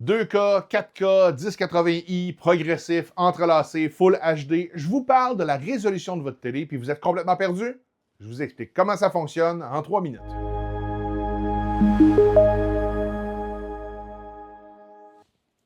2K, 4K, 1080i, progressif, entrelacé, Full HD. Je vous parle de la résolution de votre télé, puis vous êtes complètement perdu? Je vous explique comment ça fonctionne en 3 minutes.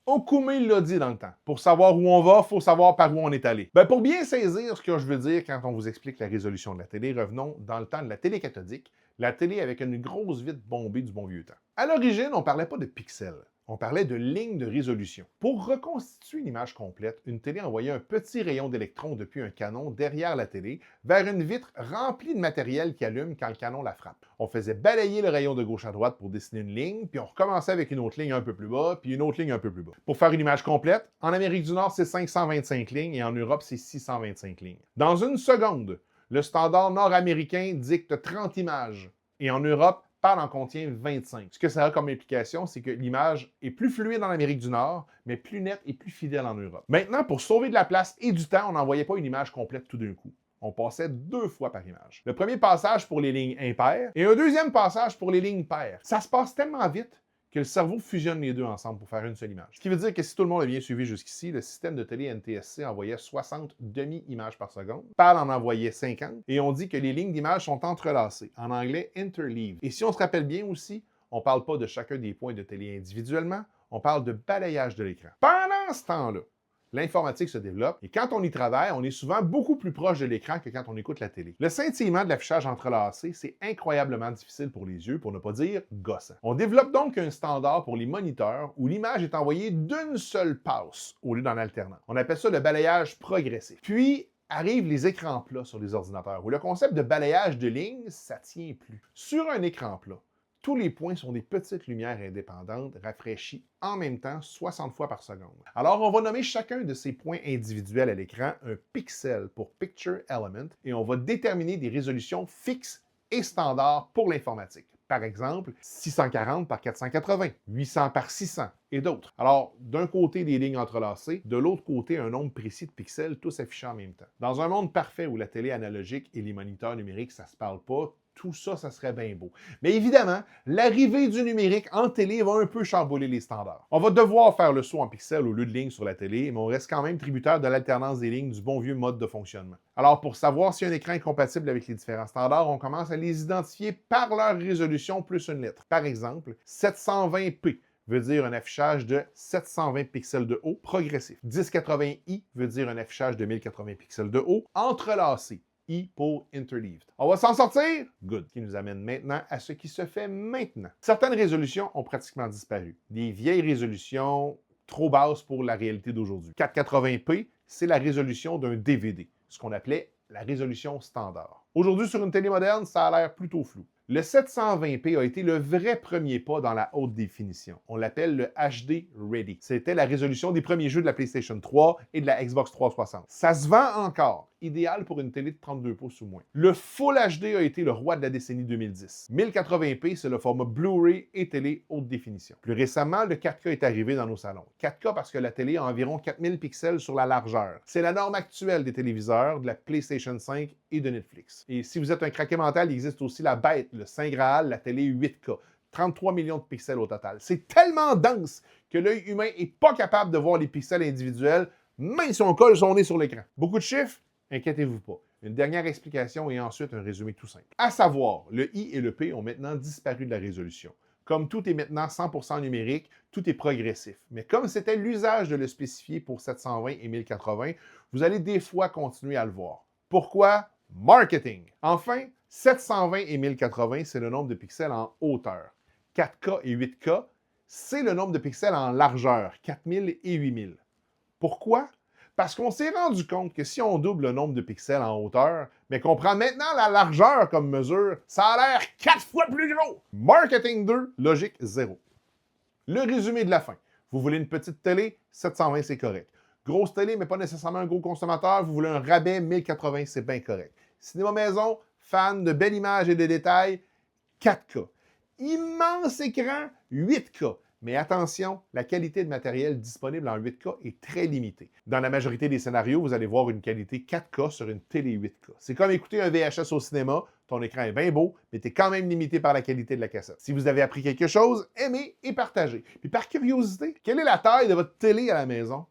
Okumi l'a dit dans le temps. Pour savoir où on va, il faut savoir par où on est allé. Pour bien saisir ce que je veux dire quand on vous explique la résolution de la télé, revenons dans le temps de la télé cathodique, la télé avec une grosse vitre bombée du bon vieux temps. À l'origine, on ne parlait pas de pixels. On parlait de lignes de résolution. Pour reconstituer l'image complète, une télé envoyait un petit rayon d'électrons depuis un canon derrière la télé vers une vitre remplie de matériel qui allume quand le canon la frappe. On faisait balayer le rayon de gauche à droite pour dessiner une ligne, puis on recommençait avec une autre ligne un peu plus bas, puis une autre ligne un peu plus bas. Pour faire une image complète, en Amérique du Nord, c'est 525 lignes et en Europe, c'est 625 lignes. Dans une seconde, le standard nord-américain dicte 30 images et en Europe, en contient 25. Ce que ça a comme implication, c'est que l'image est plus fluide en Amérique du Nord, mais plus nette et plus fidèle en Europe. Maintenant, pour sauver de la place et du temps, on n'envoyait pas une image complète tout d'un coup. On passait 2 fois par image. Le premier passage pour les lignes impaires et un deuxième passage pour les lignes paires. Ça se passe tellement vite que le cerveau fusionne les deux ensemble pour faire une seule image. Ce qui veut dire que si tout le monde a bien suivi jusqu'ici, le système de télé NTSC envoyait 60 demi-images par seconde. PAL en envoyait 50. Et on dit que les lignes d'image sont entrelacées. En anglais, interleaved. Et si on se rappelle bien aussi, on ne parle pas de chacun des points de télé individuellement, on parle de balayage de l'écran. Pendant ce temps-là, l'informatique se développe et quand on y travaille, on est souvent beaucoup plus proche de l'écran que quand on écoute la télé. Le scintillement de l'affichage entrelacé, c'est incroyablement difficile pour les yeux, pour ne pas dire gossant. On développe donc un standard pour les moniteurs où l'image est envoyée d'une seule passe au lieu d'en alternant. On appelle ça le balayage progressif. Puis, arrivent les écrans plats sur les ordinateurs où le concept de balayage de ligne, ça tient plus. Sur un écran plat, tous les points sont des petites lumières indépendantes rafraîchies en même temps 60 fois par seconde. Alors, on va nommer chacun de ces points individuels à l'écran un pixel pour Picture Element et on va déterminer des résolutions fixes et standards pour l'informatique. Par exemple, 640 par 480, 800 par 600 et d'autres. Alors, d'un côté, des lignes entrelacées, de l'autre côté, un nombre précis de pixels, tous affichés en même temps. Dans un monde parfait où la télé analogique et les moniteurs numériques, ça se parle pas, tout ça, ça serait bien beau. Mais évidemment, l'arrivée du numérique en télé va un peu chambouler les standards. On va devoir faire le saut en pixels au lieu de lignes sur la télé, mais on reste quand même tributaire de l'alternance des lignes du bon vieux mode de fonctionnement. Alors, pour savoir si un écran est compatible avec les différents standards, on commence à les identifier par leur résolution plus une lettre. Par exemple, 720p veut dire un affichage de 720 pixels de haut progressif. 1080i veut dire un affichage de 1080 pixels de haut entrelacé. I pour interleaved. On va s'en sortir? Good. Qui nous amène maintenant à ce qui se fait maintenant. Certaines résolutions ont pratiquement disparu. Des vieilles résolutions trop basses pour la réalité d'aujourd'hui. 480p, c'est la résolution d'un DVD, ce qu'on appelait la résolution standard. Aujourd'hui, sur une télé moderne, ça a l'air plutôt flou. Le 720p a été le vrai premier pas dans la haute définition. On l'appelle le HD Ready. C'était la résolution des premiers jeux de la PlayStation 3 et de la Xbox 360. Ça se vend encore, idéal pour une télé de 32 pouces ou moins. Le Full HD a été le roi de la décennie 2010. 1080p, c'est le format Blu-ray et télé haute définition. Plus récemment, le 4K est arrivé dans nos salons. 4K parce que la télé a environ 4000 pixels sur la largeur. C'est la norme actuelle des téléviseurs, de la PlayStation 5 et de Netflix. Et si vous êtes un craqué mental, il existe aussi la bête, le Saint Graal, la télé 8K. 33 millions de pixels au total. C'est tellement dense que l'œil humain n'est pas capable de voir les pixels individuels, même si on colle son nez sur l'écran. Beaucoup de chiffres? Inquiétez-vous pas. Une dernière explication et ensuite un résumé tout simple. À savoir, le I et le P ont maintenant disparu de la résolution. Comme tout est maintenant 100% numérique, tout est progressif. Mais comme c'était l'usage de le spécifier pour 720 et 1080, vous allez des fois continuer à le voir. Pourquoi? Marketing. Enfin, 720 et 1080, c'est le nombre de pixels en hauteur. 4K et 8K, c'est le nombre de pixels en largeur, 4000 et 8000. Pourquoi? Parce qu'on s'est rendu compte que si on double le nombre de pixels en hauteur, mais qu'on prend maintenant la largeur comme mesure, ça a l'air 4 fois plus gros. Marketing 2, logique 0. Le résumé de la fin. Vous voulez une petite télé? 720, c'est correct. Grosse télé, mais pas nécessairement un gros consommateur. Vous voulez un rabais? 1080, c'est bien correct. Cinéma maison, fan de belles images et de détails? 4K. Immense écran? 8K. Mais attention, la qualité de matériel disponible en 8K est très limitée. Dans la majorité des scénarios, vous allez voir une qualité 4K sur une télé 8K. C'est comme écouter un VHS au cinéma, ton écran est bien beau, mais tu es quand même limité par la qualité de la cassette. Si vous avez appris quelque chose, aimez et partagez. Puis par curiosité, quelle est la taille de votre télé à la maison?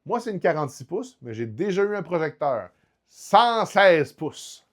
Moi, c'est une 46 pouces, mais j'ai déjà eu un projecteur 116 pouces.